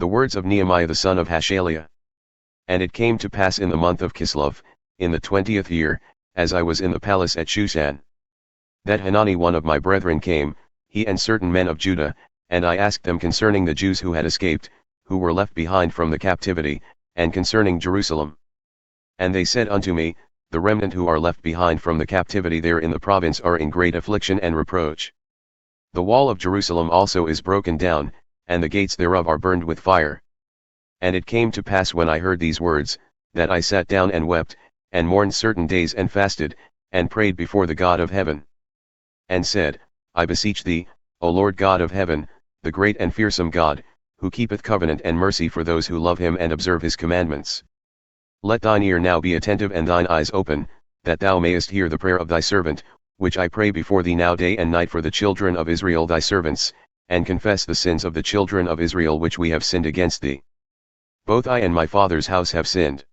The words of Nehemiah the son of Hashaliah. And it came to pass in the month of Kislev, in the 20th year, as I was in the palace at Shushan, that Hanani one of my brethren came, he and certain men of Judah, and I asked them concerning the Jews who had escaped, who were left behind from the captivity, and concerning Jerusalem. And they said unto me, The remnant who are left behind from the captivity there in the province are in great affliction and reproach. The wall of Jerusalem also is broken down, and the gates thereof are burned with fire. And it came to pass when I heard these words, that I sat down and wept, and mourned certain days and fasted, and prayed before the God of heaven. And said, I beseech thee, O Lord God of heaven, the great and fearsome God, who keepeth covenant and mercy for those who love him and observe his commandments. Let thine ear now be attentive and thine eyes open, that thou mayest hear the prayer of thy servant, which I pray before thee now day and night for the children of Israel thy servants, and confess the sins of the children of Israel which we have sinned against thee. Both I and my father's house have sinned.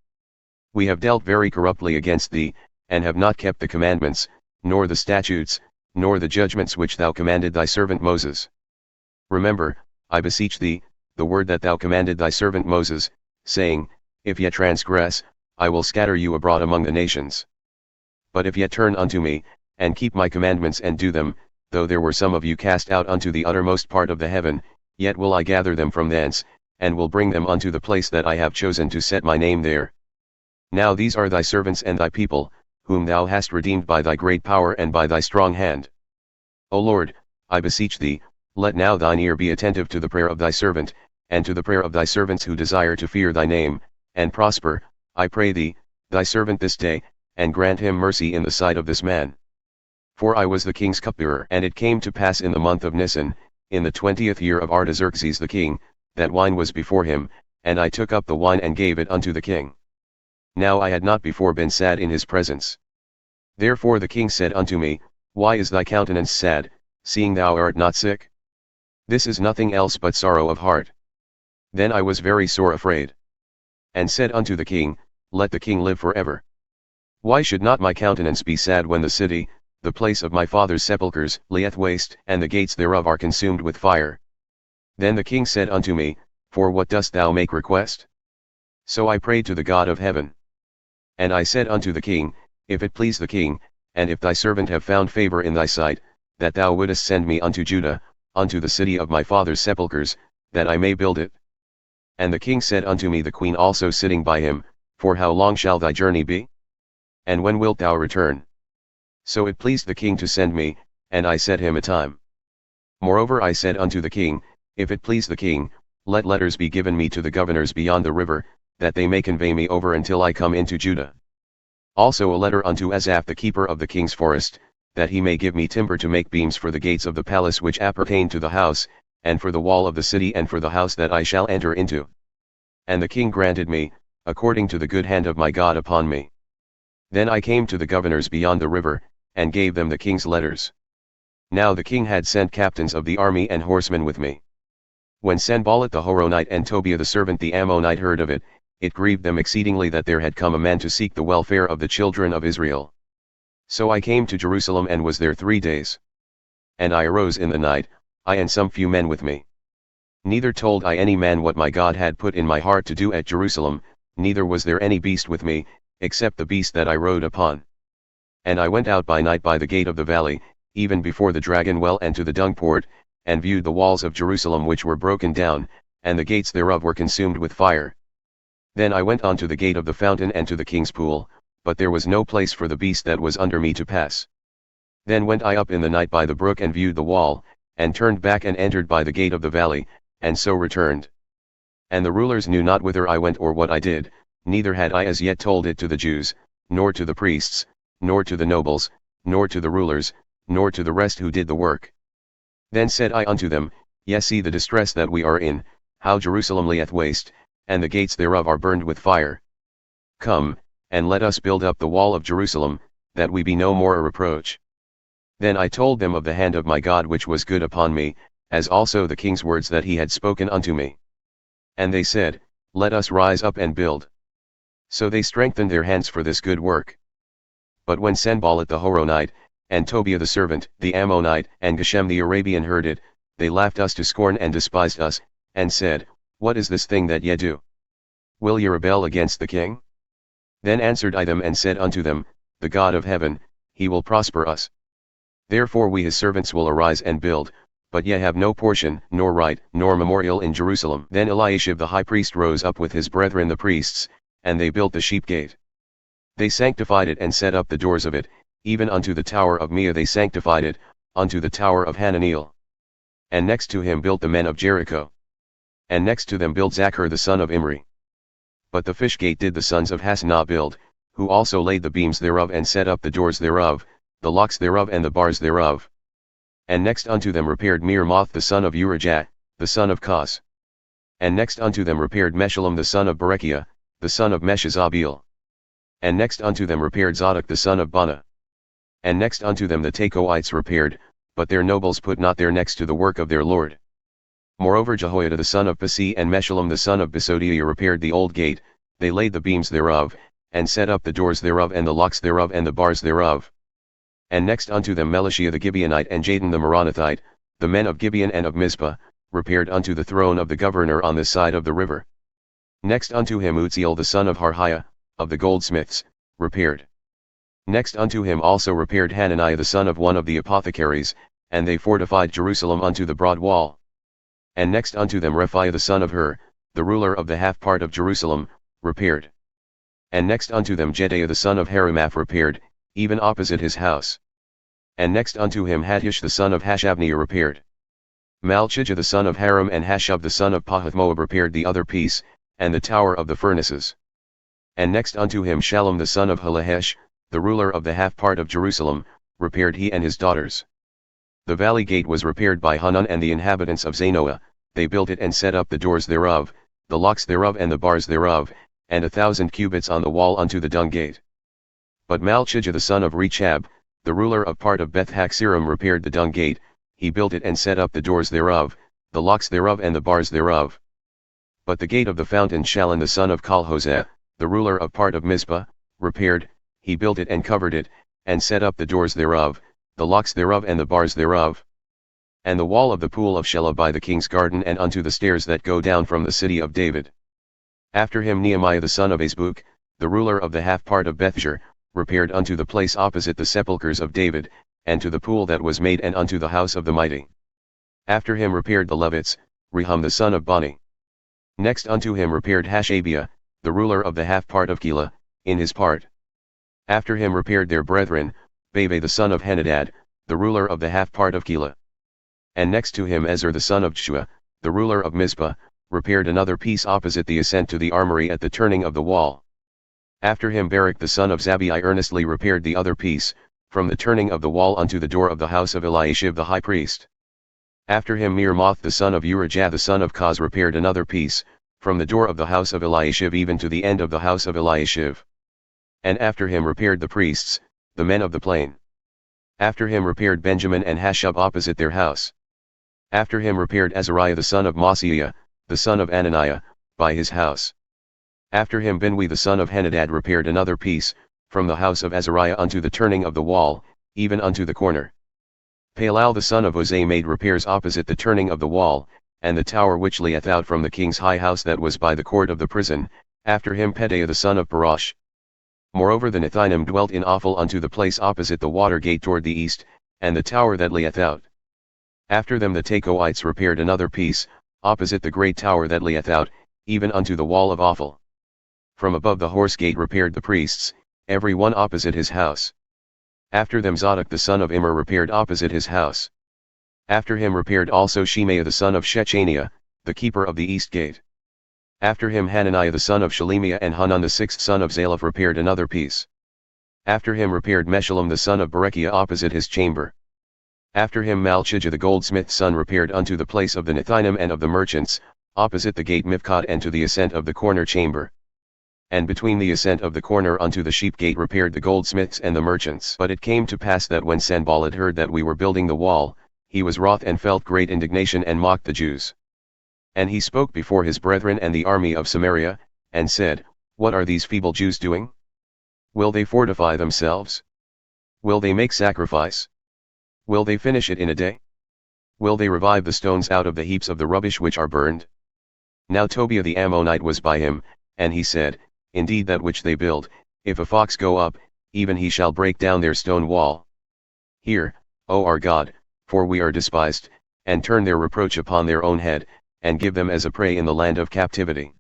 We have dealt very corruptly against thee, and have not kept the commandments, nor the statutes, nor the judgments which thou commanded thy servant Moses. Remember, I beseech thee, the word that thou commanded thy servant Moses, saying, If ye transgress, I will scatter you abroad among the nations. But if ye turn unto me, and keep my commandments and do them, though there were some of you cast out unto the uttermost part of the heaven, yet will I gather them from thence, and will bring them unto the place that I have chosen to set my name there. Now these are thy servants and thy people, whom thou hast redeemed by thy great power and by thy strong hand. O Lord, I beseech thee, let now thine ear be attentive to the prayer of thy servant, and to the prayer of thy servants who desire to fear thy name, and prosper, I pray thee, thy servant this day, and grant him mercy in the sight of this man. For I was the king's cupbearer. And it came to pass in the month of Nisan, in the 20th year of Artaxerxes the king, that wine was before him, and I took up the wine and gave it unto the king. Now I had not before been sad in his presence. Therefore the king said unto me, Why is thy countenance sad, seeing thou art not sick? This is nothing else but sorrow of heart. Then I was very sore afraid. And said unto the king, Let the king live forever. Why should not my countenance be sad when the city, the place of my father's sepulchres, lieth waste, and the gates thereof are consumed with fire? Then the king said unto me, For what dost thou make request? So I prayed to the God of heaven. And I said unto the king, If it please the king, and if thy servant have found favor in thy sight, that thou wouldest send me unto Judah, unto the city of my father's sepulchres, that I may build it. And the king said unto me, the queen also sitting by him, For how long shall thy journey be? And when wilt thou return? So it pleased the king to send me, and I set him a time. Moreover I said unto the king, If it please the king, let letters be given me to the governors beyond the river, that they may convey me over until I come into Judah. Also a letter unto Asaph the keeper of the king's forest, that he may give me timber to make beams for the gates of the palace which appertain to the house, and for the wall of the city and for the house that I shall enter into. And the king granted me, according to the good hand of my God upon me. Then I came to the governors beyond the river, and gave them the king's letters. Now the king had sent captains of the army and horsemen with me. When Sanballat the Horonite and Tobiah the servant the Ammonite heard of it, it grieved them exceedingly that there had come a man to seek the welfare of the children of Israel. So I came to Jerusalem and was there 3 days. And I arose in the night, I and some few men with me. Neither told I any man what my God had put in my heart to do at Jerusalem, neither was there any beast with me, except the beast that I rode upon. And I went out by night by the gate of the valley, even before the dragon well and to the dung port, and viewed the walls of Jerusalem which were broken down, and the gates thereof were consumed with fire. Then I went on to the gate of the fountain and to the king's pool, but there was no place for the beast that was under me to pass. Then went I up in the night by the brook and viewed the wall, and turned back and entered by the gate of the valley, and so returned. And the rulers knew not whither I went or what I did, neither had I as yet told it to the Jews, nor to the priests, nor to the nobles, nor to the rulers, nor to the rest who did the work. Then said I unto them, Ye see the distress that we are in, how Jerusalem lieth waste, and the gates thereof are burned with fire. Come, and let us build up the wall of Jerusalem, that we be no more a reproach. Then I told them of the hand of my God which was good upon me, as also the king's words that he had spoken unto me. And they said, Let us rise up and build. So they strengthened their hands for this good work. But when Sanballat the Horonite, and Tobiah the servant, the Ammonite, and Geshem the Arabian heard it, they laughed us to scorn and despised us, and said, What is this thing that ye do? Will ye rebel against the king? Then answered I them and said unto them, The God of heaven, he will prosper us. Therefore we his servants will arise and build, but ye have no portion, nor right, nor memorial in Jerusalem. Then Eliashib the high priest rose up with his brethren the priests, and they built the sheep gate. They sanctified it and set up the doors of it, even unto the tower of Meah they sanctified it, unto the tower of Hananeel. And next to him built the men of Jericho. And next to them built Zachar the son of Imri. But the fish gate did the sons of Hassenaah build, who also laid the beams thereof and set up the doors thereof, the locks thereof and the bars thereof. And next unto them repaired Meremoth the son of Urijah, the son of Koz. And next unto them repaired Meshullam the son of Berechiah, the son of Meshezabeel. And next unto them repaired Zadok the son of Bana. And next unto them the Tekoites repaired, but their nobles put not their necks to the work of their lord. Moreover Jehoiada the son of Pasi and Meshullam the son of Besodiah repaired the old gate, they laid the beams thereof, and set up the doors thereof and the locks thereof and the bars thereof. And next unto them Melishia the Gibeonite and Jadon the Meronothite, the men of Gibeon and of Mizpah, repaired unto the throne of the governor on this side of the river. Next unto him Uzziel the son of Harhiah, of the goldsmiths, repaired. Next unto him also repaired Hananiah the son of one of the apothecaries, and they fortified Jerusalem unto the broad wall. And next unto them Rephaiah the son of Hur, the ruler of the half part of Jerusalem, repaired. And next unto them Jedaiah the son of Harumaph repaired, even opposite his house. And next unto him Hattush the son of Hashabneiah repaired. Malchijah the son of Haram and Hashub the son of Pahath-Moab repaired the other piece, and the tower of the furnaces. And next unto him Shallum the son of Halahesh, the ruler of the half part of Jerusalem, repaired he and his daughters. The valley gate was repaired by Hanun and the inhabitants of Zanoah, they built it and set up the doors thereof, the locks thereof and the bars thereof, and 1,000 cubits on the wall unto the dung gate. But Malchijah the son of Rechab, the ruler of part of Beth-Haxerim repaired the dung gate, he built it and set up the doors thereof, the locks thereof and the bars thereof. But the gate of the fountain Shallun the son of Chalhoseh, the ruler of part of Mizpah, repaired, he built it and covered it, and set up the doors thereof, the locks thereof and the bars thereof. And the wall of the pool of Shelah by the king's garden and unto the stairs that go down from the city of David. After him Nehemiah the son of Azbuk, the ruler of the half part of Bethshur, repaired unto the place opposite the sepulchres of David, and to the pool that was made and unto the house of the mighty. After him repaired the Levites, Rehum the son of Bani. Next unto him repaired Hashabiah, the ruler of the half part of Keilah, in his part. After him repaired their brethren, Bave the son of Henadad, the ruler of the half part of Keilah. And next to him Ezer the son of Jeshua, the ruler of Mizpah, repaired another piece opposite the ascent to the armory at the turning of the wall. After him Barak the son of Zabai earnestly repaired the other piece, from the turning of the wall unto the door of the house of Eliashib the high priest. After him Meremoth the son of Urijah the son of Koz repaired another piece, from the door of the house of Eliashib even to the end of the house of Eliashib. And after him repaired the priests, the men of the plain. After him repaired Benjamin and Hashub opposite their house. After him repaired Azariah the son of Maaseiah, the son of Ananiah, by his house. After him Binwi the son of Henadad repaired another piece, from the house of Azariah unto the turning of the wall, even unto the corner. Palal the son of Hosea made repairs opposite the turning of the wall, and the tower which lieth out from the king's high house that was by the court of the prison. After him Pedaiah the son of Parash. Moreover the Nethinim dwelt in Ophel unto the place opposite the water gate toward the east, and the tower that lieth out. After them the Tekoites repaired another piece, opposite the great tower that lieth out, even unto the wall of Ophel. From above the horse gate repaired the priests, every one opposite his house. After them Zadok the son of Immer repaired opposite his house. After him repaired also Shemaiah the son of Shechaniah, the keeper of the east gate. After him Hananiah the son of Shelemiah and Hanun the sixth son of Zalaph repaired another piece. After him repaired Meshullam the son of Berechiah opposite his chamber. After him Malchijah the goldsmith's son repaired unto the place of the Nethinim and of the merchants, opposite the gate Mivkot and to the ascent of the corner chamber. And between the ascent of the corner unto the sheep gate repaired the goldsmiths and the merchants. But it came to pass that when Sanballat heard that we were building the wall, he was wroth and felt great indignation and mocked the Jews. And he spoke before his brethren and the army of Samaria, and said, What are these feeble Jews doing? Will they fortify themselves? Will they make sacrifice? Will they finish it in a day? Will they revive the stones out of the heaps of the rubbish which are burned? Now Tobiah the Ammonite was by him, and he said, Indeed that which they build, if a fox go up, even he shall break down their stone wall. Hear, O our God, for we are despised, and turn their reproach upon their own head, and give them as a prey in the land of captivity.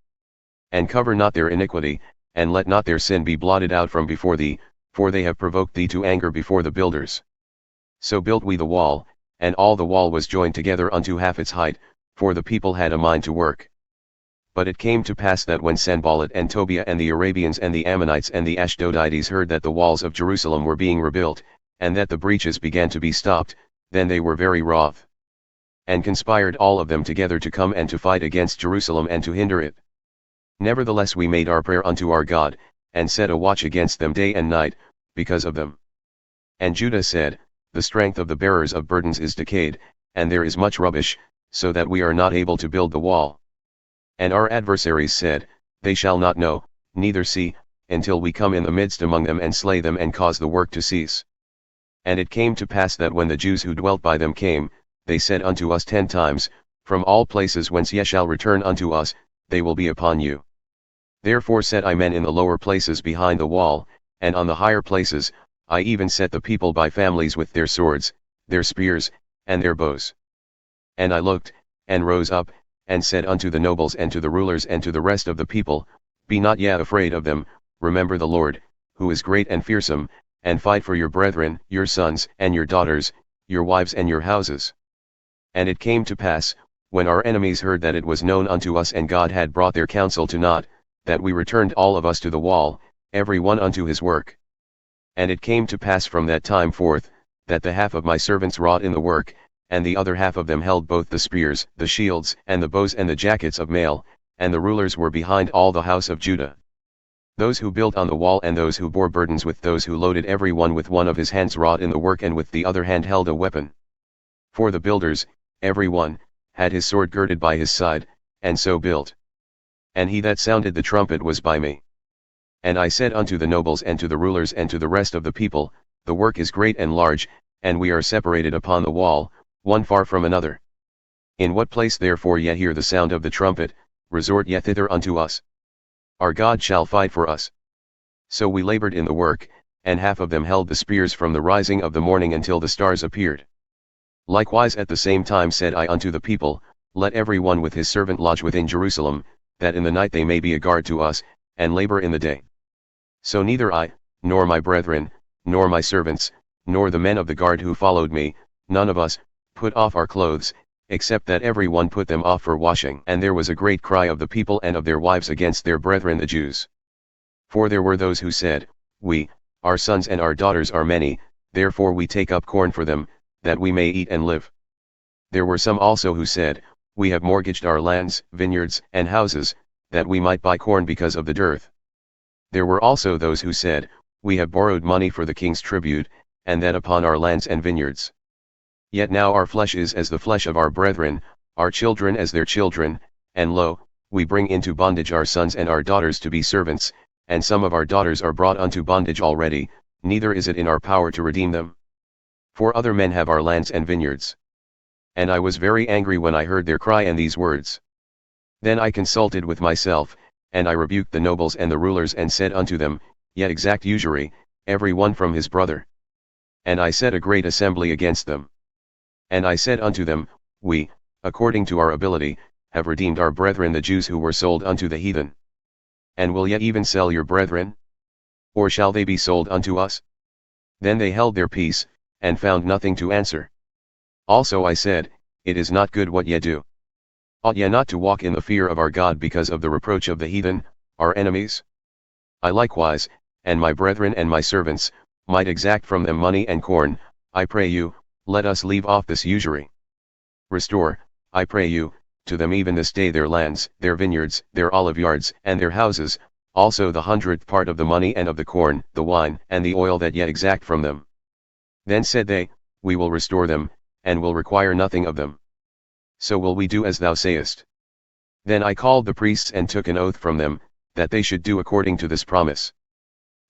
And cover not their iniquity, and let not their sin be blotted out from before thee, for they have provoked thee to anger before the builders. So built we the wall, and all the wall was joined together unto half its height, for the people had a mind to work. But it came to pass that when Sanballat and Tobiah and the Arabians and the Ammonites and the Ashdodites heard that the walls of Jerusalem were being rebuilt, and that the breaches began to be stopped, then they were very wroth, and conspired all of them together to come and to fight against Jerusalem and to hinder it. Nevertheless we made our prayer unto our God, and set a watch against them day and night, because of them. And Judah said, The strength of the bearers of burdens is decayed, and there is much rubbish, so that we are not able to build the wall. And our adversaries said, They shall not know, neither see, until we come in the midst among them and slay them and cause the work to cease. And it came to pass that when the Jews who dwelt by them came, they said unto us 10 times, From all places whence ye shall return unto us, they will be upon you. Therefore set I men in the lower places behind the wall, and on the higher places, I even set the people by families with their swords, their spears, and their bows. And I looked, and rose up, and said unto the nobles and to the rulers and to the rest of the people, Be not ye afraid of them, remember the Lord, who is great and fearsome, and fight for your brethren, your sons and your daughters, your wives and your houses. And it came to pass, when our enemies heard that it was known unto us and God had brought their counsel to naught, that we returned all of us to the wall, every one unto his work. And it came to pass from that time forth, that the half of my servants wrought in the work, and the other half of them held both the spears, the shields, and the bows and the jackets of mail, and the rulers were behind all the house of Judah. Those who built on the wall and those who bore burdens with those who loaded every one with one of his hands wrought in the work and with the other hand held a weapon. For the builders, every one, had his sword girded by his side, and so built. And he that sounded the trumpet was by me. And I said unto the nobles and to the rulers and to the rest of the people, The work is great and large, and we are separated upon the wall, one far from another. In what place therefore ye hear the sound of the trumpet, resort ye thither unto us. Our God shall fight for us. So we labored in the work, and half of them held the spears from the rising of the morning until the stars appeared. Likewise at the same time said I unto the people, Let every one with his servant lodge within Jerusalem, that in the night they may be a guard to us, and labor in the day. So neither I, nor my brethren, nor my servants, nor the men of the guard who followed me, none of us, put off our clothes, except that every one put them off for washing. And there was a great cry of the people and of their wives against their brethren the Jews. For there were those who said, Our sons and our daughters are many, therefore we take up corn for them, that we may eat and live. There were some also who said, We have mortgaged our lands, vineyards, and houses, that we might buy corn because of the dearth. There were also those who said, We have borrowed money for the king's tribute, and that upon our lands and vineyards. Yet now our flesh is as the flesh of our brethren, our children as their children, and lo, we bring into bondage our sons and our daughters to be servants, and some of our daughters are brought unto bondage already, neither is it in our power to redeem them. For other men have our lands and vineyards. And I was very angry when I heard their cry and these words. Then I consulted with myself, and I rebuked the nobles and the rulers and said unto them, Yet exact usury, every one from his brother. And I set a great assembly against them. And I said unto them, We, according to our ability, have redeemed our brethren the Jews who were sold unto the heathen. And will ye even sell your brethren? Or shall they be sold unto us? Then they held their peace, and found nothing to answer. Also I said, It is not good what ye do. Ought ye not to walk in the fear of our God because of the reproach of the heathen, our enemies? I likewise, and my brethren and my servants, might exact from them money and corn. I pray you, let us leave off this usury. Restore, I pray you, to them even this day their lands, their vineyards, their oliveyards, and their houses, also the 100th part of the money and of the corn, the wine, and the oil that ye exact from them. Then said they, We will restore them, and will require nothing of them. So will we do as thou sayest. Then I called the priests and took an oath from them, that they should do according to this promise.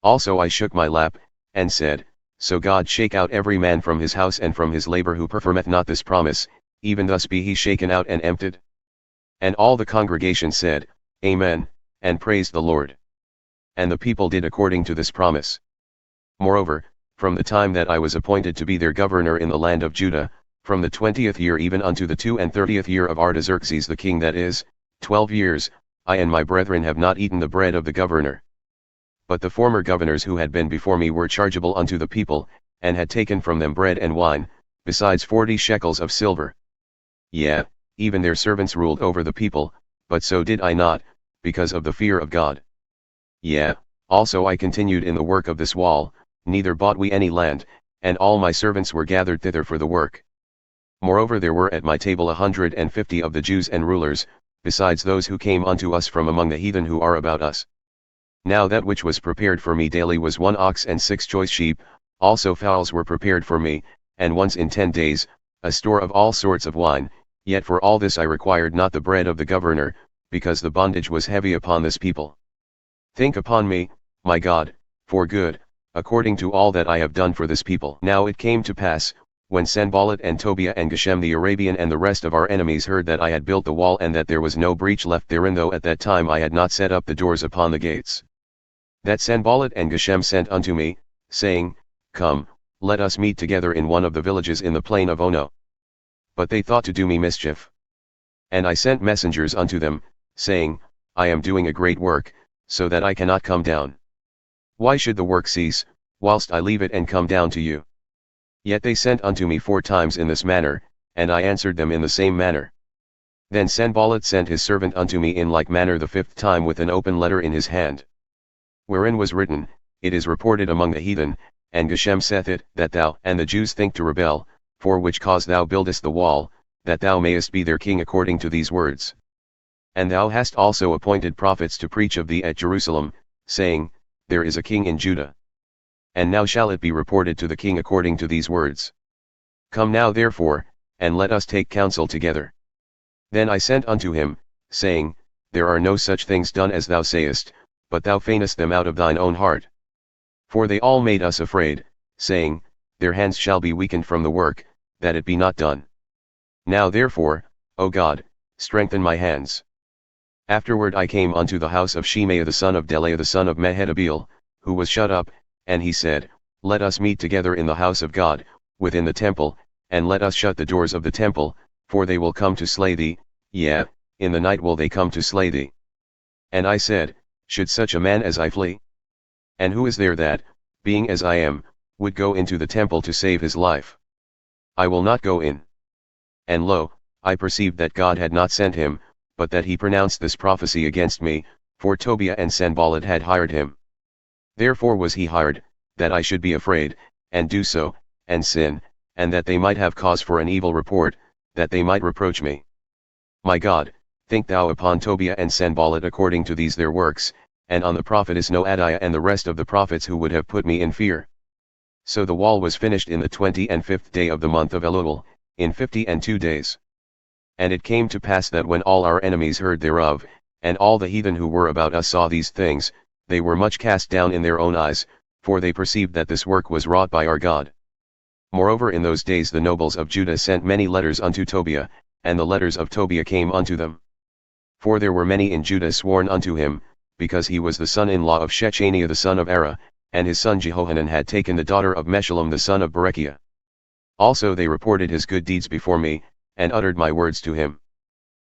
Also I shook my lap, and said, So God shake out every man from his house and from his labor who performeth not this promise, even thus be he shaken out and emptied. And all the congregation said, Amen, and praised the Lord. And the people did according to this promise. Moreover, from the time that I was appointed to be their governor in the land of Judah, from the 20th year even unto the 32nd year of Artaxerxes the king, that is, 12 years, I and my brethren have not eaten the bread of the governor. But the former governors who had been before me were chargeable unto the people, and had taken from them bread and wine, besides 40 shekels of silver. Yea, even their servants ruled over the people, but so did I not, because of the fear of God. Yea, also I continued in the work of this wall, neither bought we any land, and all my servants were gathered thither for the work. Moreover there were at my table 150 of the Jews and rulers, besides those who came unto us from among the heathen who are about us. Now that which was prepared for me daily was 1 ox and 6 choice sheep, also fowls were prepared for me, and once in 10 days, a store of all sorts of wine, yet for all this I required not the bread of the governor, because the bondage was heavy upon this people. Think upon me, my God, for good, according to all that I have done for this people. Now it came to pass, when Sanballat and Tobiah and Geshem the Arabian and the rest of our enemies heard that I had built the wall and that there was no breach left therein, though at that time I had not set up the doors upon the gates, that Sanballat and Geshem sent unto me, saying, Come, let us meet together in one of the villages in the plain of Ono. But they thought to do me mischief. And I sent messengers unto them, saying, I am doing a great work, so that I cannot come down. Why should the work cease, whilst I leave it and come down to you? Yet they sent unto me 4 times in this manner, and I answered them in the same manner. Then Sanballat sent his servant unto me in like manner the 5th time with an open letter in his hand, wherein was written, It is reported among the heathen, and Geshem saith it, that thou and the Jews think to rebel, for which cause thou buildest the wall, that thou mayest be their king according to these words. And thou hast also appointed prophets to preach of thee at Jerusalem, saying, There is a king in Judah. And now shall it be reported to the king according to these words. Come now therefore, and let us take counsel together. Then I sent unto him, saying, There are no such things done as thou sayest, but thou feignest them out of thine own heart. For they all made us afraid, saying, Their hands shall be weakened from the work, that it be not done. Now therefore, O God, strengthen my hands. Afterward I came unto the house of Shemaiah the son of Delaiah the son of Mehetabeel, who was shut up, and he said, Let us meet together in the house of God, within the temple, and let us shut the doors of the temple, for they will come to slay thee, yea, in the night will they come to slay thee. And I said, Should such a man as I flee? And who is there that, being as I am, would go into the temple to save his life? I will not go in. And lo, I perceived that God had not sent him, but that he pronounced this prophecy against me, for Tobiah and Sanballat had hired him. Therefore was he hired, that I should be afraid, and do so, and sin, and that they might have cause for an evil report, that they might reproach me. My God, think thou upon Tobiah and Sanballat according to these their works, and on the prophetess Noadiah and the rest of the prophets who would have put me in fear. So the wall was finished in the 25th day of the month of Elul, in 52 days. And it came to pass that when all our enemies heard thereof, and all the heathen who were about us saw these things, they were much cast down in their own eyes, for they perceived that this work was wrought by our God. Moreover in those days the nobles of Judah sent many letters unto Tobiah, and the letters of Tobiah came unto them. For there were many in Judah sworn unto him, because he was the son-in-law of Shechaniah the son of Ara, and his son Jehohanan had taken the daughter of Meshullam the son of Berechiah. Also they reported his good deeds before me, and uttered my words to him.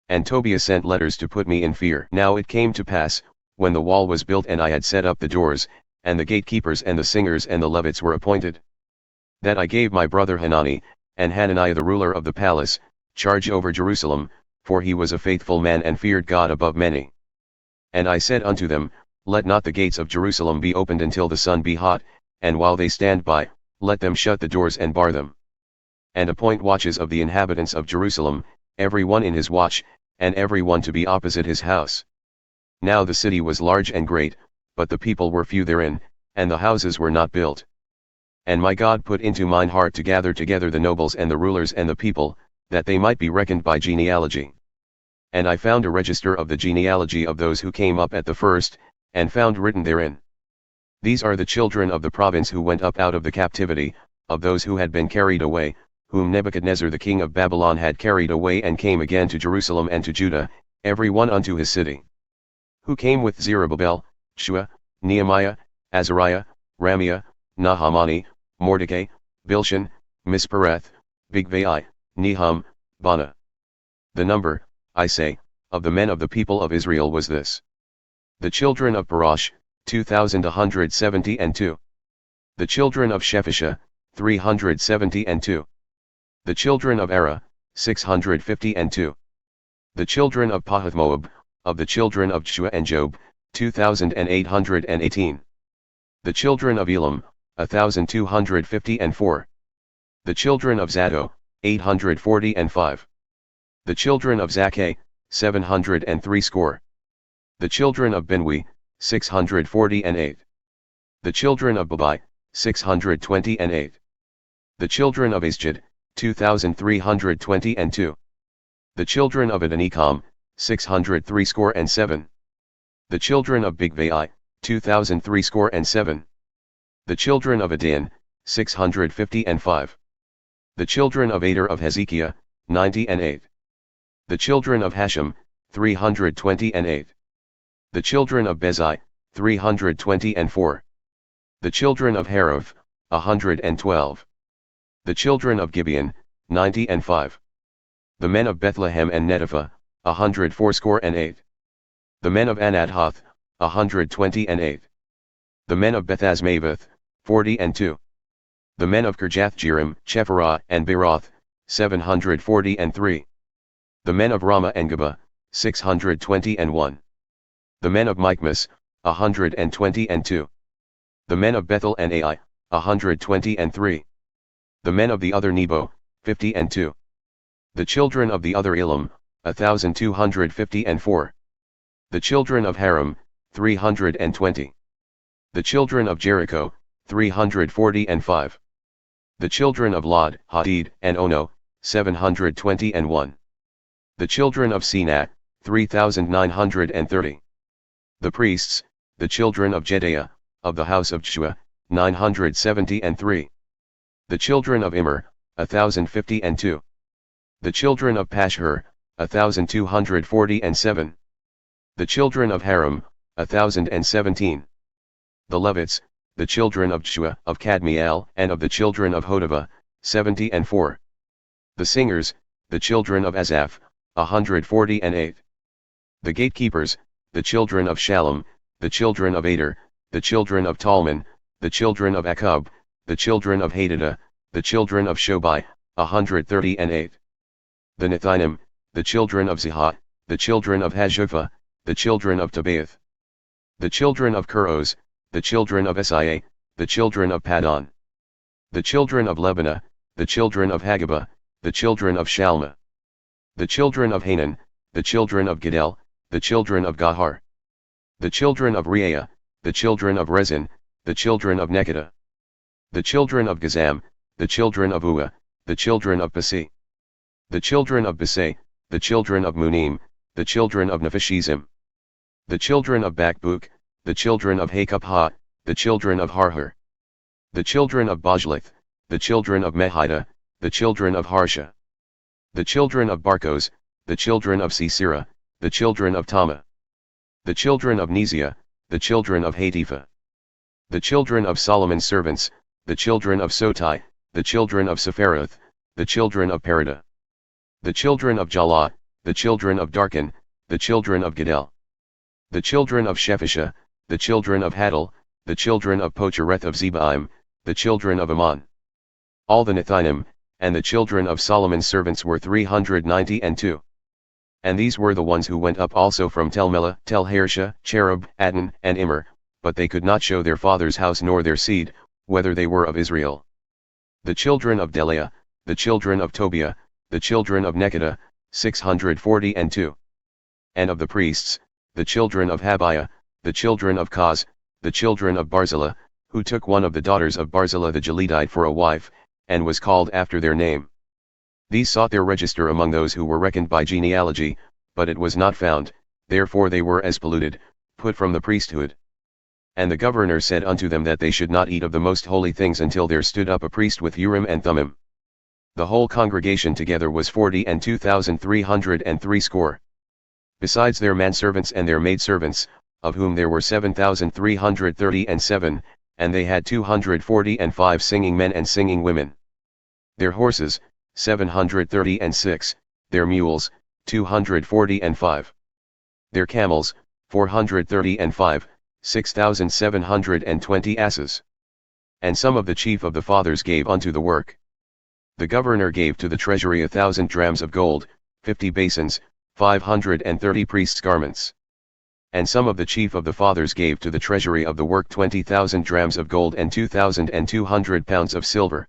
And Tobiah sent letters to put me in fear. Now it came to pass, when the wall was built and I had set up the doors, and the gatekeepers and the singers and the Levites were appointed, that I gave my brother Hanani, and Hananiah the ruler of the palace, charge over Jerusalem, for he was a faithful man and feared God above many. And I said unto them, Let not the gates of Jerusalem be opened until the sun be hot, and while they stand by, let them shut the doors and bar them. And appoint watches of the inhabitants of Jerusalem, every one in his watch, and every one to be opposite his house. Now the city was large and great, but the people were few therein, and the houses were not built. And my God put into mine heart to gather together the nobles and the rulers and the people, that they might be reckoned by genealogy. And I found a register of the genealogy of those who came up at the first, and found written therein, These are the children of the province who went up out of the captivity, of those who had been carried away, whom Nebuchadnezzar the king of Babylon had carried away and came again to Jerusalem and to Judah, every one unto his city. Who came with Zerubbabel, Shua, Nehemiah, Azariah, Ramiah, Nahamani, Mordecai, Bilshan, Mispereth, Bigvai, Nehum, Bana. The number, I say, of the men of the people of Israel was this. The children of Parash, 2,172. The children of Shephisha, 372. The children of Era, 652. The children of Pahathmoab, of the children of Shua and Job, 2,818. The children of Elam, 1,254. The children of Zadok, 845. The children of Zakkai, 703 score. The children of Binwi, 648. The children of Babai, 628. The children of Asjad, 2,322. The children of Adonikam, 603 score and 7. The children of Bigvai, 2,003 score and 7. The children of Adin, 655. The children of Ader of Hezekiah, 98. The children of Hashem, 328. The children of Bezai, 324. The children of Haraph, 112. The children of Gibeon, 95. The men of Bethlehem and Netopha, 104 score and 8. The men of Anathoth, 128. The men of Bethazmaveth, 42. The men of Kirjath-jearim, Chephirah and Beeroth, 743. The men of Ramah and Geba, 621. The men of Michmas, 122. The men of Bethel and Ai, 123. The men of the other Nebo, 52. The children of the other Elam, 1,254. The children of Haram, 320. The children of Jericho, 345. The children of Lod, Hadid, and Ono, 721. The children of Senah, 3,930. The priests, the children of Jedaiah, of the house of Shua, 973. The children of Immer, 1,052. The children of Pashhur, 1,247. The children of Haram, 1,017. The Levites, the children of Shua, of Kadmiel, and of the children of Hodavah, 74. The singers, the children of Asaph, 148. The gatekeepers, the children of Shallum, the children of Ader, the children of Talmon, the children of Akub, the children of Hadadah, the children of Shobai, 138. The Nethinim, the children of Ziha, the children of Hashupha, the children of Tabaoth. The children of Kuros, the children of Esiah, the children of Padon. The children of Lebanah, the children of Hagabah, the children of Shalma. The children of Hanan, the children of Gidel, the children of Gahar. The children of Reaiah, the children of Rezin, the children of Nekodah. The children of Gazam, the children of Ua, the children of Basi. The children of Basai, the children of Munim, the children of Nephishizim. The children of Bakbuk, the children of Hakupha, the children of Harhur. The children of Bajlith, the children of Mehida, the children of Harsha. The children of Barkos, the children of Sisera, the children of Tama. The children of Neziah, the children of Hatipha. The children of Solomon's servants, the children of Sotai, the children of Sepharoth, the children of Perida. The children of Jalah, the children of Darkon, the children of Gedel. The children of Shephisha, the children of Hadal, the children of Pochereth of Zebaim, the children of Ammon. All the Nethinim, and the children of Solomon's servants were 392. And these were the ones who went up also from Tel-Melah, Tel-Harsha, Cherub, Adon, and Immer, but they could not show their father's house nor their seed, whether they were of Israel. The children of Deliah, the children of Tobiah, the children of Nekodah, 642. And of the priests, the children of Habiah, the children of Koz, the children of Barzillai, who took one of the daughters of Barzillai the Gileadite for a wife, and was called after their name. These sought their register among those who were reckoned by genealogy, but it was not found, therefore they were as polluted, put from the priesthood. And the governor said unto them that they should not eat of the most holy things until there stood up a priest with Urim and Thummim. The whole congregation together was 42,303 score. besides their manservants and their maidservants, of whom there were 7,337, and they had 245 singing men and singing women. Their horses, 736, their mules, 245. Their camels, 435, 6,720 asses. And some of the chief of the fathers gave unto the work. The governor gave to the treasury 1,000 drams of gold, 50 basins, 530 priests' garments. And some of the chief of the fathers gave to the treasury of the work 20,000 drams of gold and 2,200 pounds of silver.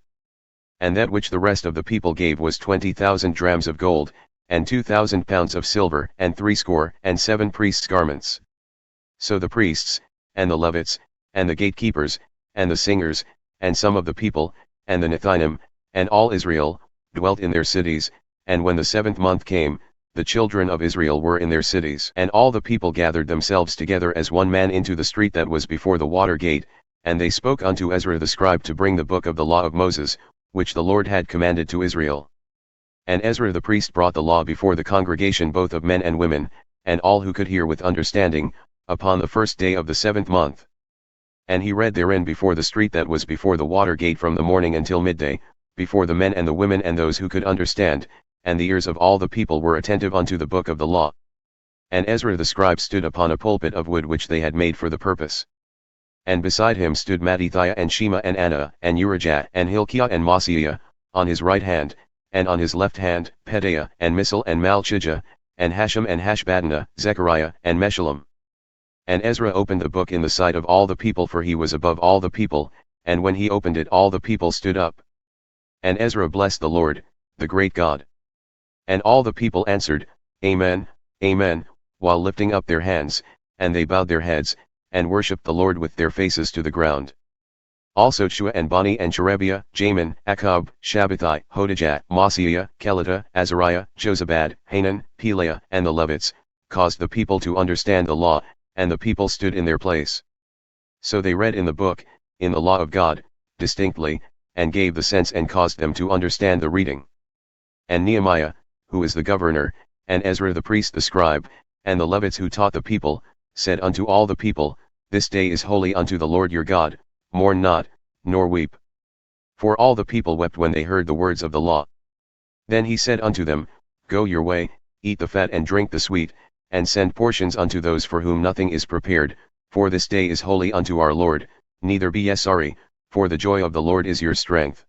And that which the rest of the people gave was 20,000 drams of gold, and 2,000 pounds of silver, and 67 priests' garments. So the priests, and the Levites, and the gatekeepers, and the singers, and some of the people, and the Nethinim, and all Israel, dwelt in their cities, and when the 7th month came, the children of Israel were in their cities. And all the people gathered themselves together as one man into the street that was before the water gate, and they spoke unto Ezra the scribe to bring the book of the law of Moses, which the Lord had commanded to Israel. And Ezra the priest brought the law before the congregation both of men and women, and all who could hear with understanding, upon the 1st day of the 7th month. And he read therein before the street that was before the water gate from the morning until midday, before the men and the women and those who could understand, and the ears of all the people were attentive unto the book of the law. And Ezra the scribe stood upon a pulpit of wood which they had made for the purpose. And beside him stood Mattithiah and Shema and Anna and Urijah and Hilkiah and Maaseiah, on his right hand, and on his left hand, Pedaiah and Misal and Malchijah, and Hashem and Hashbaddanah, Zechariah and Meshullam. And Ezra opened the book in the sight of all the people, for he was above all the people, and when he opened it all the people stood up. And Ezra blessed the Lord, the great God. And all the people answered, Amen, Amen, while lifting up their hands, and they bowed their heads, and worshipped the Lord with their faces to the ground. Also Shua and Bani and Sherebiah, Jamin, Akkub, Shabbathai, Hodijah, Maaseiah, Kelita, Azariah, Jozabad, Hanan, Pelaiah, and the Levites, caused the people to understand the law, and the people stood in their place. So they read in the book, in the law of God, distinctly, and gave the sense and caused them to understand the reading. And Nehemiah, who is the governor, and Ezra the priest the scribe, and the Levites who taught the people, said unto all the people, This day is holy unto the Lord your God, mourn not, nor weep. For all the people wept when they heard the words of the law. Then he said unto them, Go your way, eat the fat and drink the sweet, and send portions unto those for whom nothing is prepared, for this day is holy unto our Lord, neither be ye sorry, for the joy of the Lord is your strength.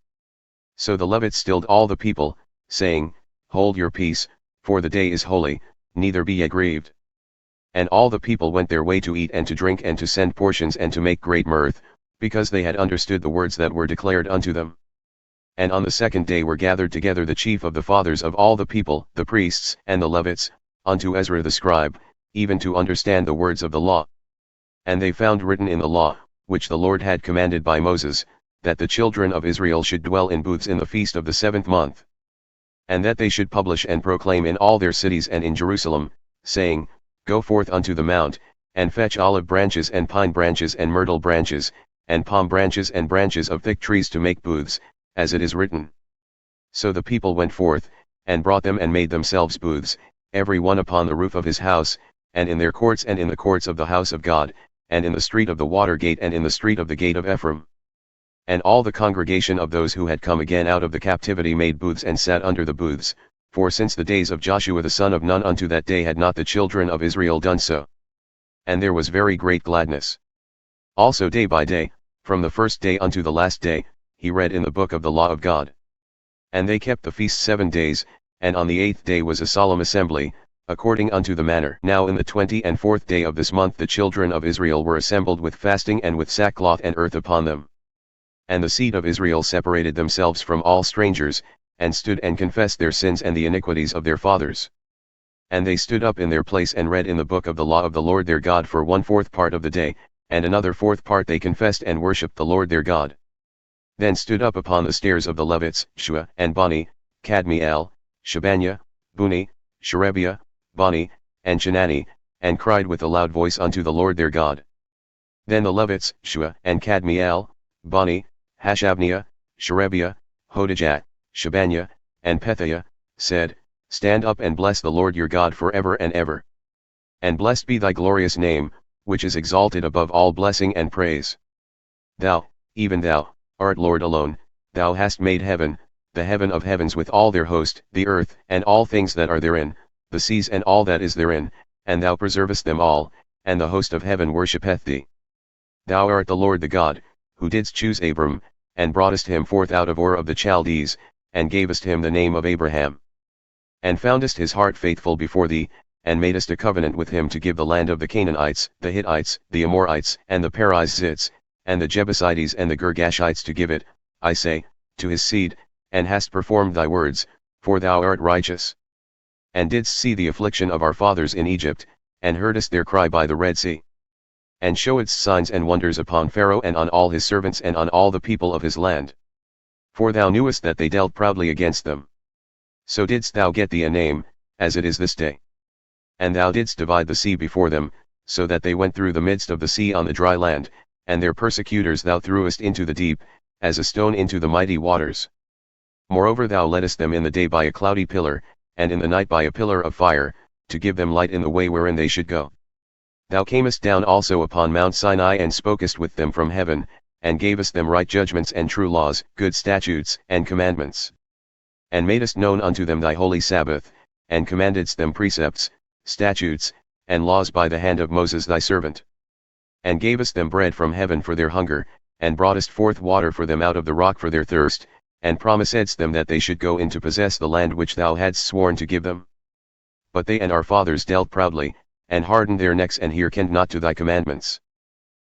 So the Levites stilled all the people, saying, Hold your peace, for the day is holy, neither be ye grieved. And all the people went their way to eat and to drink and to send portions and to make great mirth, because they had understood the words that were declared unto them. And on the 2nd day were gathered together the chief of the fathers of all the people, the priests and the Levites, unto Ezra the scribe, even to understand the words of the law. And they found written in the law, which the Lord had commanded by Moses, that the children of Israel should dwell in booths in the feast of the 7th month. And that they should publish and proclaim in all their cities and in Jerusalem, saying, Go forth unto the mount, and fetch olive branches and pine branches and myrtle branches, and palm branches and branches of thick trees to make booths, as it is written. So the people went forth, and brought them and made themselves booths, every one upon the roof of his house, and in their courts and in the courts of the house of God, and in the street of the water gate and in the street of the gate of Ephraim. And all the congregation of those who had come again out of the captivity made booths and sat under the booths, for since the days of Joshua the son of Nun unto that day had not the children of Israel done so. And there was very great gladness. Also day by day, from the 1st day unto the last day, he read in the book of the law of God. And they kept the feast 7 days, and on the 8th day was a solemn assembly, according unto the manner. Now in the 24th day of this month the children of Israel were assembled with fasting and with sackcloth and earth upon them. And the seed of Israel separated themselves from all strangers, and stood and confessed their sins and the iniquities of their fathers. And they stood up in their place and read in the book of the law of the Lord their God for 1/4 part of the day, and another 4th part they confessed and worshipped the Lord their God. Then stood up upon the stairs of the Levites, Shua and Bani, Kadmiel, Shebaniah, Buni, Sherebiah, Bani, and Chenani, and cried with a loud voice unto the Lord their God. Then the Levites, Shua and Kadmiel, Bani, Hashabniah, Sherebiah, Hodijah, Shebaniah, and Pethiah, said, Stand up and bless the Lord your God forever and ever. And blessed be thy glorious name, which is exalted above all blessing and praise. Thou, even thou, art Lord alone, thou hast made heaven, the heaven of heavens with all their host, the earth, and all things that are therein, the seas and all that is therein, and thou preservest them all, and the host of heaven worshippeth thee. Thou art the Lord the God, who didst choose Abram, and broughtest him forth out of Ur of the Chaldees, and gavest him the name of Abraham. And foundest his heart faithful before thee, and madest a covenant with him to give the land of the Canaanites, the Hittites, the Amorites, and the Perizzites, and the Jebusites and the Girgashites to give it, I say, to his seed, and hast performed thy words, for thou art righteous. And didst see the affliction of our fathers in Egypt, and heardest their cry by the Red Sea. And showedst signs and wonders upon Pharaoh and on all his servants and on all the people of his land. For thou knewest that they dealt proudly against them. So didst thou get thee a name, as it is this day. And thou didst divide the sea before them, so that they went through the midst of the sea on the dry land, and their persecutors thou threwest into the deep, as a stone into the mighty waters. Moreover thou leddest them in the day by a cloudy pillar, and in the night by a pillar of fire, to give them light in the way wherein they should go. Thou camest down also upon Mount Sinai and spokest with them from heaven, and gavest them right judgments and true laws, good statutes and commandments. And madest known unto them thy holy Sabbath, and commandedst them precepts, statutes, and laws by the hand of Moses thy servant. And gavest them bread from heaven for their hunger, and broughtest forth water for them out of the rock for their thirst, and promisedst them that they should go in to possess the land which thou hadst sworn to give them. But they and our fathers dealt proudly, and hardened their necks and hearkened not to thy commandments.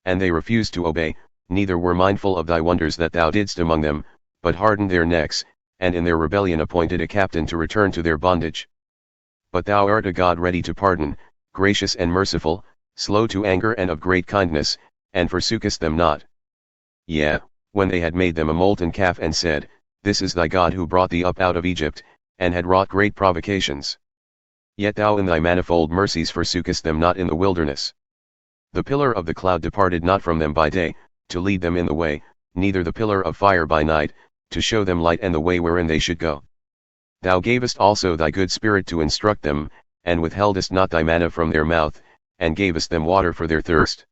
And they refused to obey, neither were mindful of thy wonders that thou didst among them, but hardened their necks, and in their rebellion appointed a captain to return to their bondage. But thou art a God ready to pardon, gracious and merciful, slow to anger and of great kindness, and forsookest them not. Yea, when they had made them a molten calf and said, This is thy God who brought thee up out of Egypt, and had wrought great provocations. Yet thou in thy manifold mercies forsookest them not in the wilderness. The pillar of the cloud departed not from them by day, to lead them in the way, neither the pillar of fire by night, to show them light and the way wherein they should go. Thou gavest also thy good Spirit to instruct them, and withheldest not thy manna from their mouth, and gavest them water for their thirst.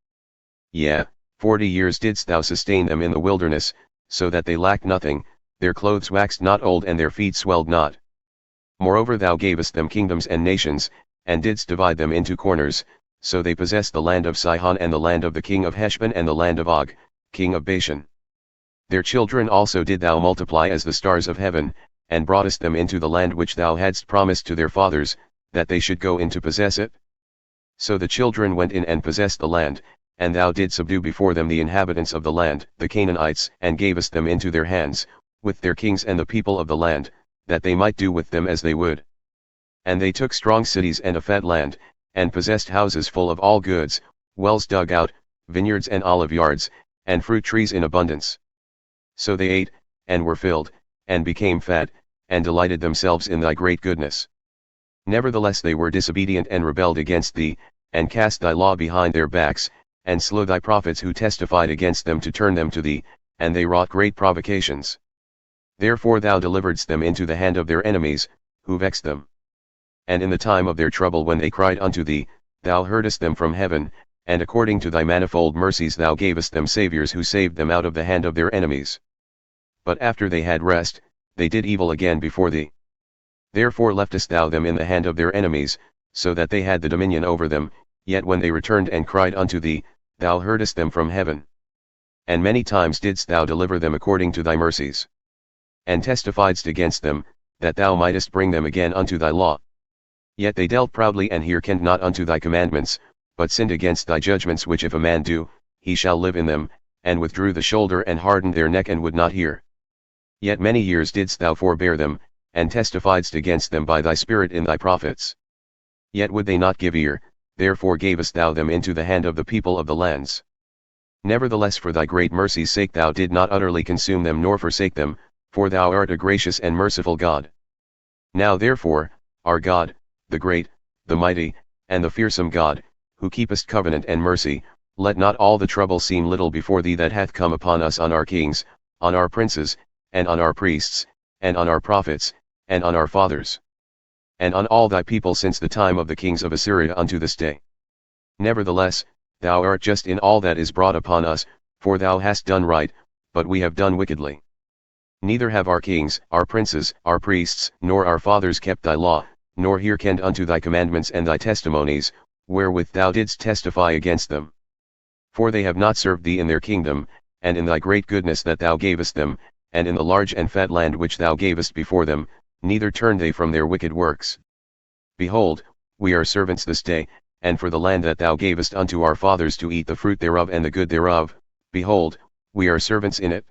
Yea, 40 years didst thou sustain them in the wilderness, so that they lacked nothing, their clothes waxed not old and their feet swelled not. Moreover thou gavest them kingdoms and nations, and didst divide them into corners, so they possessed the land of Sihon and the land of the king of Heshbon and the land of Og, king of Bashan. Their children also did thou multiply as the stars of heaven, and broughtest them into the land which thou hadst promised to their fathers, that they should go in to possess it. So the children went in and possessed the land, and thou didst subdue before them the inhabitants of the land, the Canaanites, and gavest them into their hands, with their kings and the people of the land, that they might do with them as they would. And they took strong cities and a fat land, and possessed houses full of all goods, wells dug out, vineyards and olive yards, and fruit trees in abundance. So they ate, and were filled, and became fat, and delighted themselves in thy great goodness. Nevertheless they were disobedient and rebelled against thee, and cast thy law behind their backs, and slew thy prophets who testified against them to turn them to thee, and they wrought great provocations. Therefore thou deliveredst them into the hand of their enemies, who vexed them. And in the time of their trouble when they cried unto thee, thou heardest them from heaven, and according to thy manifold mercies thou gavest them saviours who saved them out of the hand of their enemies. But after they had rest, they did evil again before thee. Therefore leftest thou them in the hand of their enemies, so that they had the dominion over them, yet when they returned and cried unto thee, thou heardest them from heaven. And many times didst thou deliver them according to thy mercies. And testifiedst against them, that thou mightest bring them again unto thy law. Yet they dealt proudly and hearkened not unto thy commandments, but sinned against thy judgments which if a man do, he shall live in them, and withdrew the shoulder and hardened their neck and would not hear. Yet many years didst thou forbear them, and testifiedst against them by thy Spirit in thy prophets. Yet would they not give ear, therefore gavest thou them into the hand of the people of the lands. Nevertheless for thy great mercy's sake thou did not utterly consume them nor forsake them, for thou art a gracious and merciful God. Now therefore, our God, the great, the mighty, and the fearsome God, who keepest covenant and mercy, let not all the trouble seem little before thee that hath come upon us on our kings, on our princes, and on our priests, and on our prophets, and on our fathers, and on all thy people since the time of the kings of Assyria unto this day. Nevertheless, thou art just in all that is brought upon us, for thou hast done right, but we have done wickedly. Neither have our kings, our princes, our priests, nor our fathers kept thy law, nor hearkened unto thy commandments and thy testimonies, wherewith thou didst testify against them. For they have not served thee in their kingdom, and in thy great goodness that thou gavest them, and in the large and fat land which thou gavest before them, neither turned they from their wicked works. Behold, we are servants this day, and for the land that thou gavest unto our fathers to eat the fruit thereof and the good thereof, behold, we are servants in it.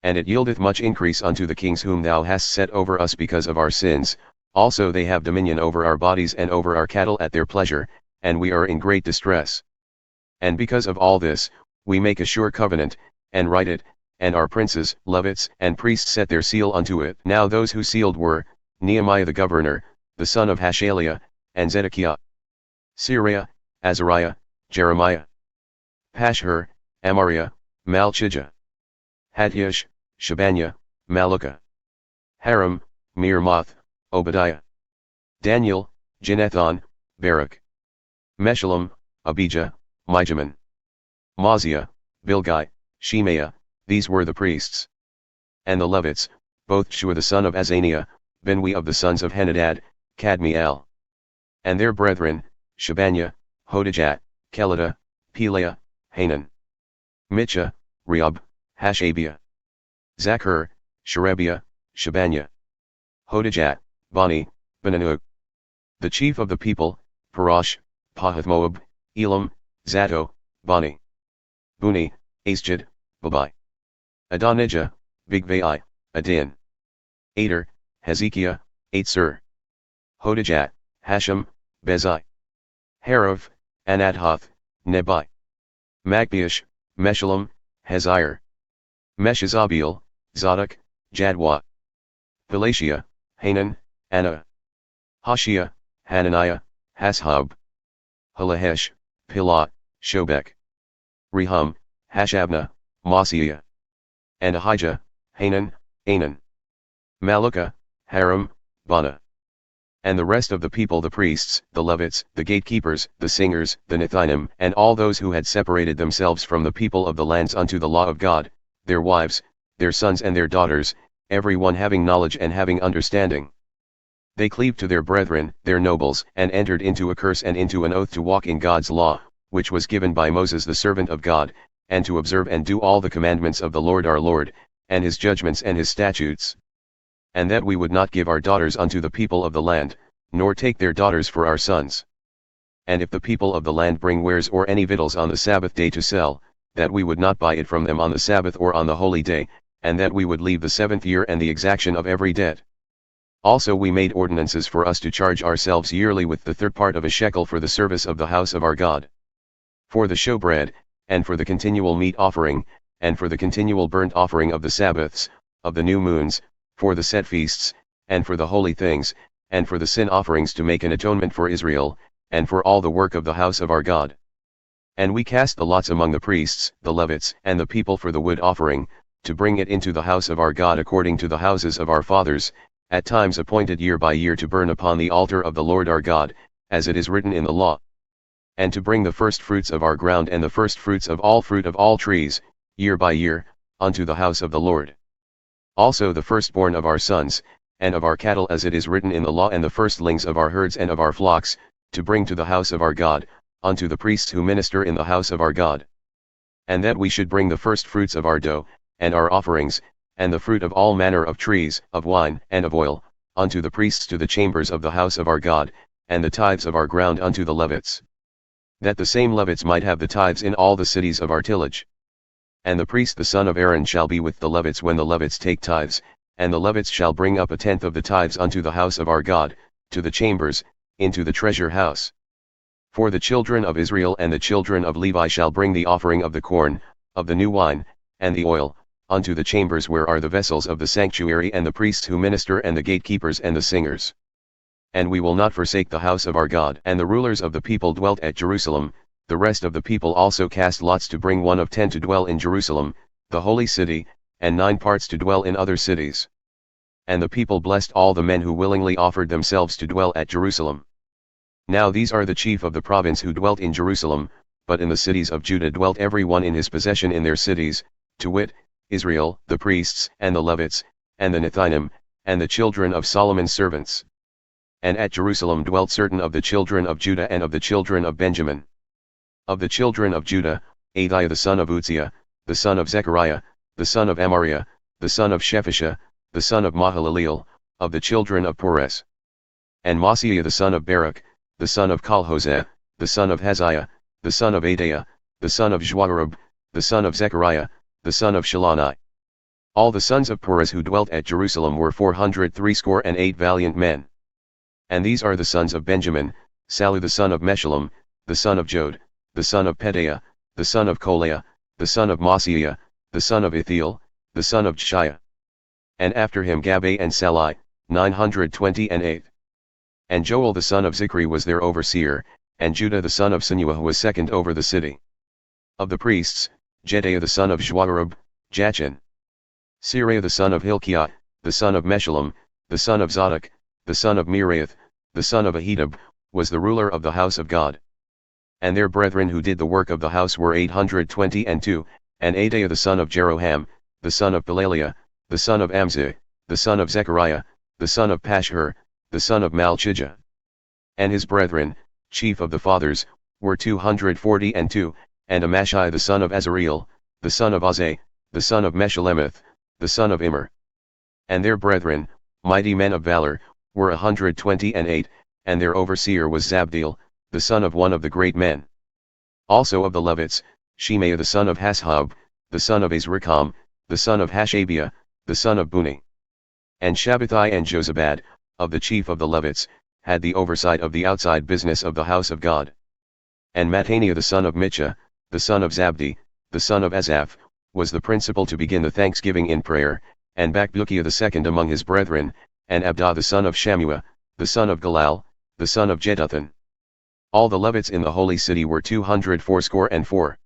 And it yieldeth much increase unto the kings whom thou hast set over us because of our sins, also they have dominion over our bodies and over our cattle at their pleasure, and we are in great distress. And because of all this, we make a sure covenant, and write it, and our princes, Levites, and priests set their seal unto it. Now those who sealed were, Nehemiah the governor, the son of Hashaliah, and Zedekiah, Syria, Azariah, Jeremiah, Pashhur, Amariah, Malchijah, Hattish, Shebaniah, Maluka, Haram, Mirmoth, Obadiah, Daniel, Ginethon, Barak, Meshullam, Abijah, Mijamin, Mosiah, Bilgai, Shemaiah, these were the priests. And the Levites, both Shua the son of Azaniah, Binwi of the sons of Henadad, Kadmiel. And their brethren, Shebaniah, Hodijah, Kelida, Pelaiah, Hanan, Mitchah, Rehob, Hashabiah, Zachar, Sherebiah, Shebaniah, Hodijah, Bani, Benanuk. The chief of the people, Parash, Pahath-Moab, Elam, Zato, Bani, Buni, Asjad, Babai, Adonijah, Bigvai, Adin, Ader, Hezekiah, Atsur, Hodijah, Hashem, Bezai, Harav, Anathoth, Nebai, Magbiash, Meshullam, Hazir, Meshezabiel, Zadok, Jadwa, Pelatiah, Hanan, Anna, Hashiah, Hananiah, Hashab, Halahesh, Pilah, Shobek, Rehum, Hashabnah, Masiah, and Ahijah, Hanan, Anan, Maluka, Haram, Bana. And the rest of the people, the priests, the Levites, the gatekeepers, the singers, the Nethinim, and all those who had separated themselves from the people of the lands unto the law of God, their wives, their sons and their daughters, every one having knowledge and having understanding. They cleaved to their brethren, their nobles, and entered into a curse and into an oath to walk in God's law, which was given by Moses the servant of God, and to observe and do all the commandments of the Lord our Lord, and his judgments and his statutes. And that we would not give our daughters unto the people of the land, nor take their daughters for our sons. And if the people of the land bring wares or any victuals on the Sabbath day to sell, that we would not buy it from them on the Sabbath or on the holy day, and that we would leave the 7th year and the exaction of every debt. Also we made ordinances for us to charge ourselves yearly with the third part of a shekel for the service of the house of our God. For the showbread, and for the continual meat offering, and for the continual burnt offering of the Sabbaths, of the new moons, for the set feasts, and for the holy things, and for the sin offerings to make an atonement for Israel, and for all the work of the house of our God. And we cast the lots among the priests, the Levites, and the people for the wood offering, to bring it into the house of our God according to the houses of our fathers, at times appointed year by year to burn upon the altar of the Lord our God, as it is written in the law. And to bring the first fruits of our ground and the first fruits of all fruit of all trees, year by year, unto the house of the Lord. Also the firstborn of our sons, and of our cattle as it is written in the law, and the firstlings of our herds and of our flocks, to bring to the house of our God, unto the priests who minister in the house of our God. And that we should bring the first fruits of our dough, and our offerings, and the fruit of all manner of trees, of wine, and of oil, unto the priests to the chambers of the house of our God, and the tithes of our ground unto the Levites. That the same Levites might have the tithes in all the cities of our tillage. And the priest the son of Aaron shall be with the Levites when the Levites take tithes, and the Levites shall bring up 1/10 of the tithes unto the house of our God, to the chambers, into the treasure house. For the children of Israel and the children of Levi shall bring the offering of the corn, of the new wine, and the oil, unto the chambers where are the vessels of the sanctuary and the priests who minister and the gatekeepers and the singers. And we will not forsake the house of our God. And the rulers of the people dwelt at Jerusalem, the rest of the people also cast lots to bring 1/10 to dwell in Jerusalem, the holy city, and 9 parts to dwell in other cities. And the people blessed all the men who willingly offered themselves to dwell at Jerusalem. Now these are the chief of the province who dwelt in Jerusalem, but in the cities of Judah dwelt every one in his possession in their cities, to wit, Israel, the priests, and the Levites, and the Nethinim, and the children of Solomon's servants. And at Jerusalem dwelt certain of the children of Judah and of the children of Benjamin. Of the children of Judah, Adaiah the son of Uzziah, the son of Zechariah, the son of Amariah, the son of Shephisha, the son of Mahalaleel, of the children of Perez. And Maaseiah the son of Baruch, the son of Colhoseh, the son of Haziah, the son of Adaiah, the son of Joarib, the son of Zechariah, the son of Shiloni. All the sons of Perez who dwelt at Jerusalem were 468 valiant men. And these are the sons of Benjamin, Sallu the son of Meshullam, the son of Jod, the son of Pedaiah, the son of Kolaiah, the son of Maaseiah, the son of Ithiel, the son of Jeshiah. And after him Gabbai and Sallai, 928. And Joel the son of Zichri was their overseer, and Judah the son of Sinuah was second over the city. Of the priests, Jedaiah the son of Joarib, Jachin. Seraiah the son of Hilkiah, the son of Meshullam, the son of Zadok, the son of Meraioth, the son of Ahitub, was the ruler of the house of God. And their brethren who did the work of the house were 822, and Adaiah the son of Jeroham, the son of Pelaliah, the son of Amzi, the son of Zechariah, the son of Pashhur, the son of Malchijah. And his brethren, chief of the fathers, were 242, and Amashai the son of Azareel, the son of Azai, the son of Meshullemeth, the son of Immer. And their brethren, mighty men of valor, were 128, and their overseer was Zabdiel, the son of one of the great men. Also of the Levites, Shemaiah the son of Hashab, the son of Azrikam, the son of Hashabiah, the son of Buni. And Shabbathai and Jozabad, of the chief of the Levites, had the oversight of the outside business of the house of God. And Mattaniah the son of Mitchah, the son of Zabdi, the son of Asaph, was the principal to begin the thanksgiving in prayer, and Bakbukiah the second among his brethren, and Abdah the son of Shammua, the son of Galal, the son of Jeduthun. All the Levites in the holy city were 284.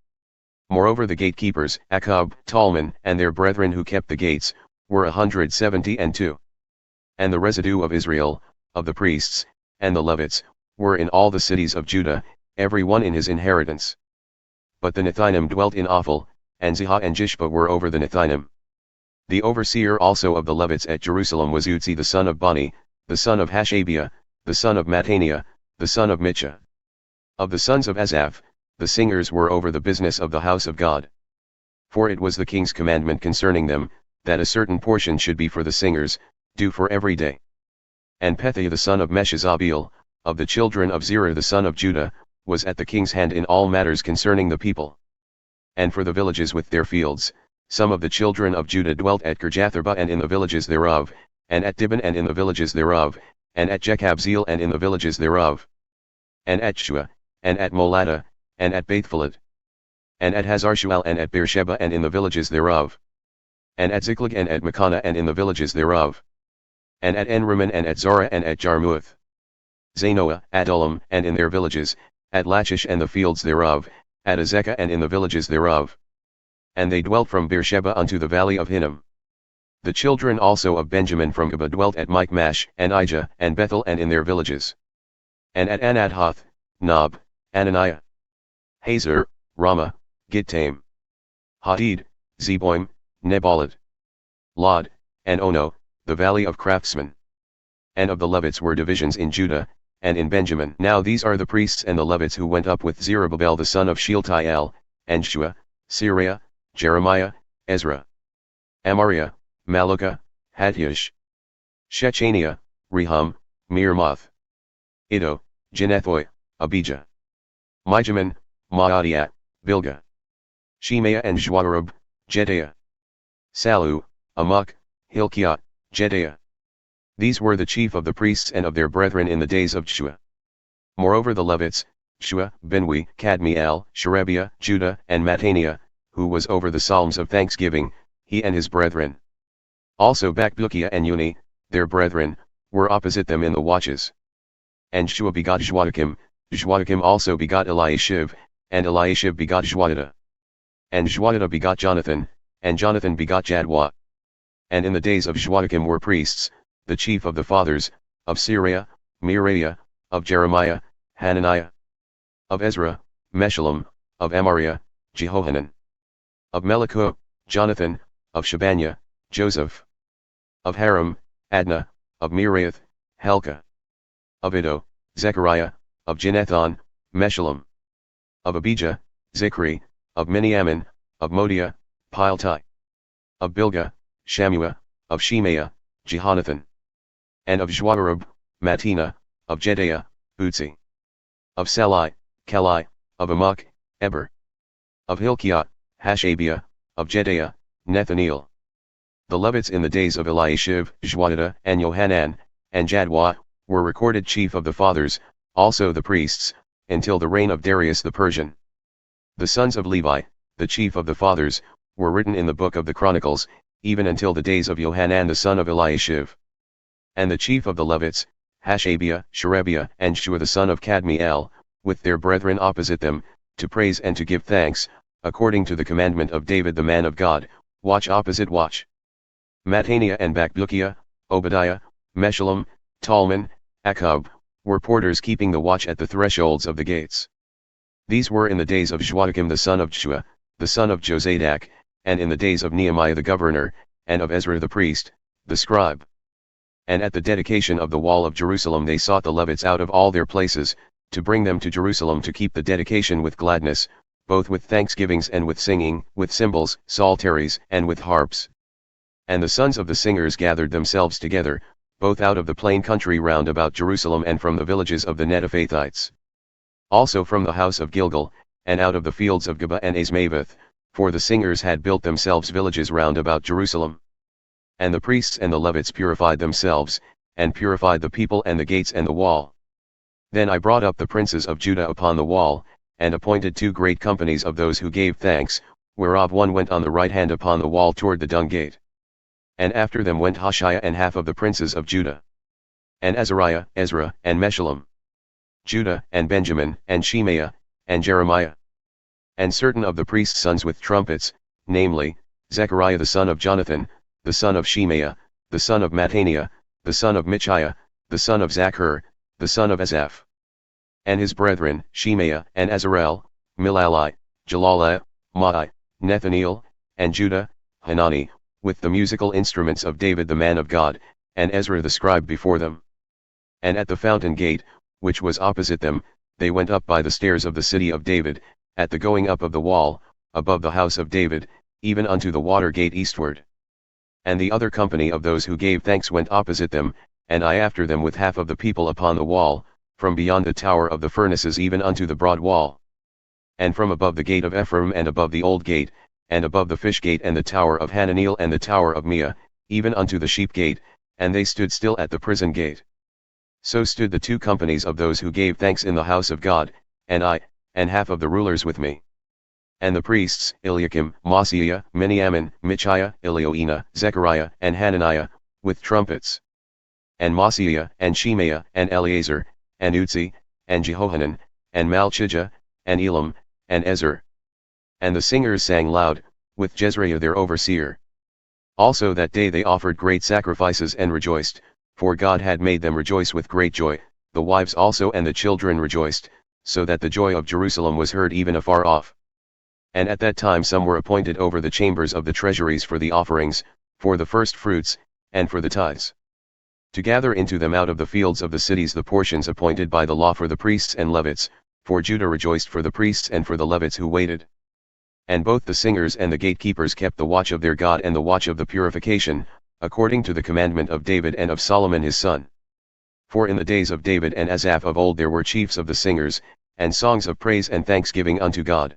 Moreover the gatekeepers, Akkub, Talmon, and their brethren who kept the gates, were 172. And the residue of Israel, of the priests, and the Levites, were in all the cities of Judah, every one in his inheritance. But the Nethinim dwelt in Ophel, and Zihah and Jishpa were over the Nethinim. The overseer also of the Levites at Jerusalem was Uzzi the son of Bani, the son of Hashabiah, the son of Mattaniah, the son of Mitchah. Of the sons of Asaph, the singers were over the business of the house of God. For it was the king's commandment concerning them, that a certain portion should be for the singers, due for every day. And Pethiah the son of Meshezabeel, of the children of Zerah the son of Judah, was at the king's hand in all matters concerning the people. And for the villages with their fields, some of the children of Judah dwelt at Kirjatharba and in the villages thereof, and at Dibon and in the villages thereof, and at Jekabzeel and in the villages thereof, and at Shua, and at Moladah, and at Bethphalet, and at Hazarshual and at Beersheba and in the villages thereof, and at Ziklag and at Makana and in the villages thereof, and at Enrimmon and at Zorah and at Jarmuth, Zanoah, Adullam and in their villages, at Lachish and the fields thereof, at Azekah and in the villages thereof. And they dwelt from Beersheba unto the valley of Hinnom. The children also of Benjamin from Geba dwelt at Michmash and Ijah and Bethel and in their villages. And at Anathoth, Nob, Ananiah, Hazor, Ramah, Gittaim, Hadid, Zeboim, Neballat, Lod, and Ono, the valley of craftsmen. And of the Levites were divisions in Judah, and in Benjamin. Now these are the priests and the Levites who went up with Zerubbabel the son of Shealtiel, and Shua, Seraiah, Jeremiah, Ezra, Amariah, Malluchah, Hattush, Shechaniah, Rehum, Meremoth, Iddo, Ginethoi, Abijah, Mijamin, Maadiat, Bilgah, Shemaiah and Joarib, Jedaiah, Sallu, Amok, Hilkiah, Jedaiah. These were the chief of the priests and of their brethren in the days of Shua. Moreover the Levites, Shua, Binwi, Kadmiel, Sherebiah, Judah, and Mattaniah, who was over the psalms of thanksgiving, he and his brethren. Also Bakbukiah and Uni, their brethren, were opposite them in the watches. And Shua begot Joachim, Joachim also begot Eliashib, and Eliashib begot Joiada. And Joiada begot Jonathan, and Jonathan begot Jadua. And in the days of Joachim were priests, the chief of the fathers, of Seraiah, Meraiah, of Jeremiah, Hananiah. Of Ezra, Meshullam. Of Amariah, Jehohanan. Of Melchiah, Jonathan. Of Shebaniah, Joseph. Of Haram, Adnah. Of Meraioth, Helka. Of Iddo, Zechariah. Of Ginnethon, Meshullam. Of Abijah, Zichri. Of Miniamin. Of Modiah, Piltai. Of Bilgah, Shammua. Of Shemaiah, Jehonathan. And of Joarib, Mattina. Of Jedaiah, Uzzi. Of Salai, Kalai. Of Amok, Eber. Of Hilkiah, Hashabiah. Of Jedaiah, Nethaneel. The Levites in the days of Eliashib, Joiada, and Johanan, and Jadua, were recorded chief of the fathers, also the priests, until the reign of Darius the Persian. The sons of Levi, the chief of the fathers, were written in the book of the Chronicles, even until the days of Johanan the son of Eliashib. And the chief of the Levites, Hashabiah, Sherebiah, and Shua the son of Kadmiel, with their brethren opposite them, to praise and to give thanks, according to the commandment of David the man of God, watch opposite watch. Mattaniah and Bakbukiah, Obadiah, Meshullam, Talman, Akkub, were porters keeping the watch at the thresholds of the gates. These were in the days of Joachim the son of Shua, the son of Josadak, and in the days of Nehemiah the governor, and of Ezra the priest, the scribe. And at the dedication of the wall of Jerusalem they sought the Levites out of all their places, to bring them to Jerusalem to keep the dedication with gladness, both with thanksgivings and with singing, with cymbals, psalteries, and with harps. And the sons of the singers gathered themselves together, both out of the plain country round about Jerusalem and from the villages of the Netophathites. Also from the house of Gilgal, and out of the fields of Geba and Azmaveth, for the singers had built themselves villages round about Jerusalem. And the priests and the Levites purified themselves, and purified the people and the gates and the wall. Then I brought up the princes of Judah upon the wall, and appointed 2 great companies of those who gave thanks, whereof one went on the right hand upon the wall toward the dung gate. And after them went Hoshea and half of the princes of Judah. And Azariah, Ezra, and Meshullam. Judah, and Benjamin, and Shemaiah, and Jeremiah. And certain of the priests' sons with trumpets, namely, Zechariah the son of Jonathan, the son of Shemaiah, the son of Mattaniah, the son of Michaiah, the son of Zachar, the son of Asaph. And his brethren, Shemaiah, and Azarel, Milalai, Jalaliah, Maai, Nethaneel, and Judah, Hanani, with the musical instruments of David the man of God, and Ezra the scribe before them. And at the fountain gate, which was opposite them, they went up by the stairs of the city of David, at the going up of the wall, above the house of David, even unto the water gate eastward. And the other company of those who gave thanks went opposite them, and I after them with half of the people upon the wall, from beyond the tower of the furnaces even unto the broad wall. And from above the gate of Ephraim and above the old gate, and above the fish gate and the tower of Hananeel and the tower of Meah, even unto the sheep gate, and they stood still at the prison gate. So stood the 2 companies of those who gave thanks in the house of God, and I, and half of the rulers with me. And the priests, Eliakim, Maaseiah, Miniamin, Michaiah, Elioenah, Zechariah, and Hananiah, with trumpets. And Maaseiah, and Shemaiah, and Eleazar, and Uzzi, and Jehohanan, and Malchijah, and Elam, and Ezer. And the singers sang loud, with Jezreiah their overseer. Also that day they offered great sacrifices and rejoiced, for God had made them rejoice with great joy, the wives also and the children rejoiced, so that the joy of Jerusalem was heard even afar off. And at that time some were appointed over the chambers of the treasuries for the offerings, for the first fruits, and for the tithes. To gather into them out of the fields of the cities the portions appointed by the law for the priests and Levites, for Judah rejoiced for the priests and for the Levites who waited. And both the singers and the gatekeepers kept the watch of their God and the watch of the purification, according to the commandment of David and of Solomon his son. For in the days of David and Asaph of old there were chiefs of the singers, and songs of praise and thanksgiving unto God.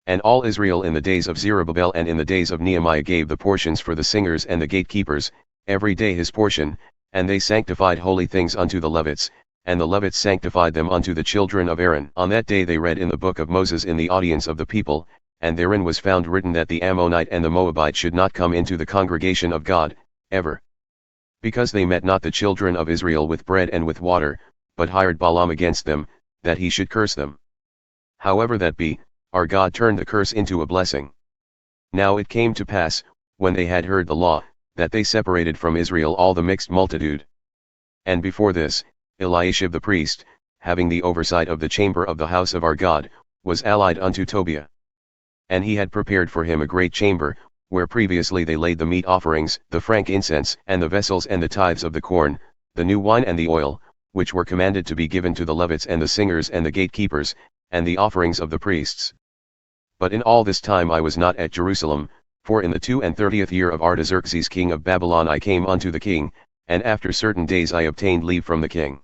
And all Israel in the days of Zerubbabel and in the days of Nehemiah gave the portions for the singers and the gatekeepers, every day his portion, and they sanctified holy things unto the Levites, and the Levites sanctified them unto the children of Aaron. On that day they read in the book of Moses in the audience of the people, and therein was found written that the Ammonite and the Moabite should not come into the congregation of God, ever. Because they met not the children of Israel with bread and with water, but hired Balaam against them, that he should curse them. However that be, our God turned the curse into a blessing. Now it came to pass, when they had heard the law, that they separated from Israel all the mixed multitude. And before this, Eliashib the priest, having the oversight of the chamber of the house of our God, was allied unto Tobiah. And he had prepared for him a great chamber, where previously they laid the meat offerings, the frankincense, and the vessels and the tithes of the corn, the new wine and the oil, which were commanded to be given to the Levites and the singers and the gatekeepers, and the offerings of the priests. But in all this time I was not at Jerusalem, for in the 32nd year of Artaxerxes king of Babylon I came unto the king, and after certain days I obtained leave from the king.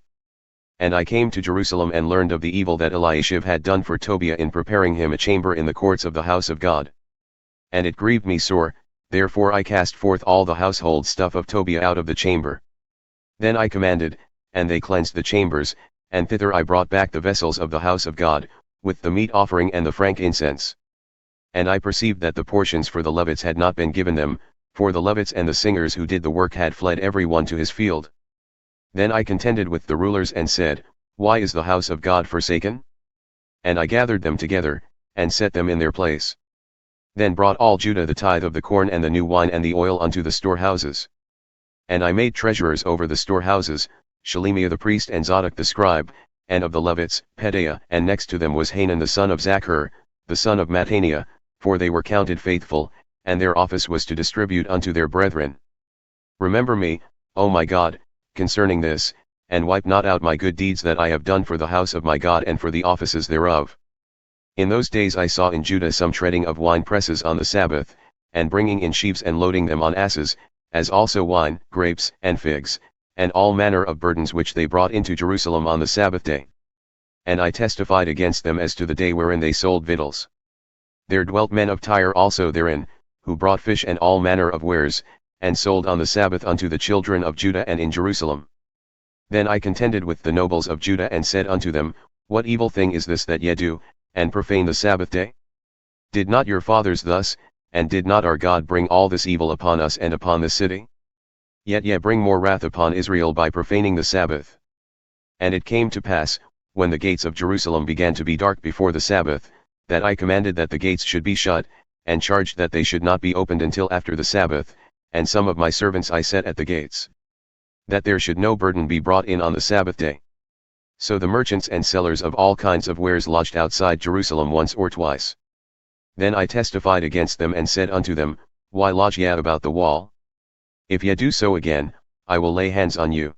And I came to Jerusalem and learned of the evil that Eliashib had done for Tobiah in preparing him a chamber in the courts of the house of God. And it grieved me sore, therefore I cast forth all the household stuff of Tobiah out of the chamber. Then I commanded, and they cleansed the chambers, and thither I brought back the vessels of the house of God, with the meat offering and the frankincense. And I perceived that the portions for the Levites had not been given them, for the Levites and the singers who did the work had fled every one to his field. Then I contended with the rulers and said, Why is the house of God forsaken? And I gathered them together, and set them in their place. Then brought all Judah the tithe of the corn and the new wine and the oil unto the storehouses. And I made treasurers over the storehouses, Shelemiah the priest and Zadok the scribe, and of the Levites, Pedaiah, and next to them was Hanan the son of Zachar, the son of Mattaniah, for they were counted faithful, and their office was to distribute unto their brethren. Remember me, O my God, concerning this, and wipe not out my good deeds that I have done for the house of my God and for the offices thereof. In those days I saw in Judah some treading of wine presses on the Sabbath, and bringing in sheaves and loading them on asses, as also wine, grapes, and figs, and all manner of burdens which they brought into Jerusalem on the Sabbath day. And I testified against them as to the day wherein they sold victuals. There dwelt men of Tyre also therein, who brought fish and all manner of wares, and sold on the Sabbath unto the children of Judah and in Jerusalem. Then I contended with the nobles of Judah and said unto them, What evil thing is this that ye do, and profane the Sabbath day? Did not your fathers thus, and did not our God bring all this evil upon us and upon this city? Yet ye bring more wrath upon Israel by profaning the Sabbath. And it came to pass, when the gates of Jerusalem began to be dark before the Sabbath, that I commanded that the gates should be shut, and charged that they should not be opened until after the Sabbath, and some of my servants I set at the gates, that there should no burden be brought in on the Sabbath day. So the merchants and sellers of all kinds of wares lodged outside Jerusalem once or twice. Then I testified against them and said unto them, Why lodge ye about the wall? If ye do so again, I will lay hands on you.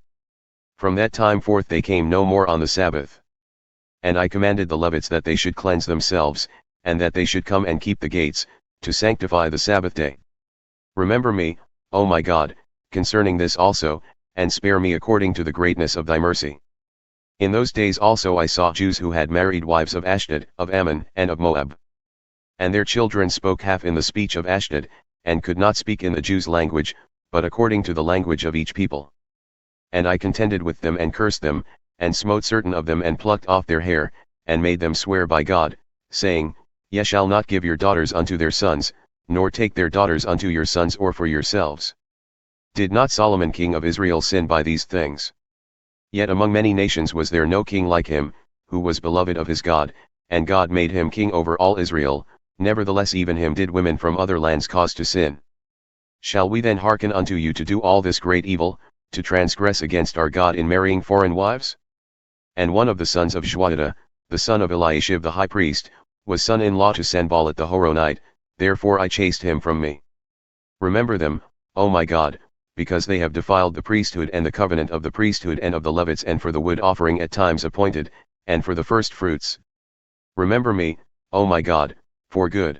From that time forth they came no more on the Sabbath. And I commanded the Levites that they should cleanse themselves, and that they should come and keep the gates, to sanctify the Sabbath day. Remember me, O my God, concerning this also, and spare me according to the greatness of thy mercy. In those days also I saw Jews who had married wives of Ashdod, of Ammon, and of Moab. And their children spoke half in the speech of Ashdod, and could not speak in the Jews' language, but according to the language of each people. And I contended with them and cursed them, and smote certain of them and plucked off their hair, and made them swear by God, saying, Ye shall not give your daughters unto their sons, nor take their daughters unto your sons or for yourselves. Did not Solomon king of Israel sin by these things? Yet among many nations was there no king like him, who was beloved of his God, and God made him king over all Israel, nevertheless even him did women from other lands cause to sin. Shall we then hearken unto you to do all this great evil, to transgress against our God in marrying foreign wives? And one of the sons of Joiada, the son of Eliashib the high priest, was son-in-law to Sanballat the Horonite, therefore I chased him from me. Remember them, O my God, because they have defiled the priesthood and the covenant of the priesthood and of the Levites and for the wood offering at times appointed, and for the first fruits. Remember me, O my God, for good.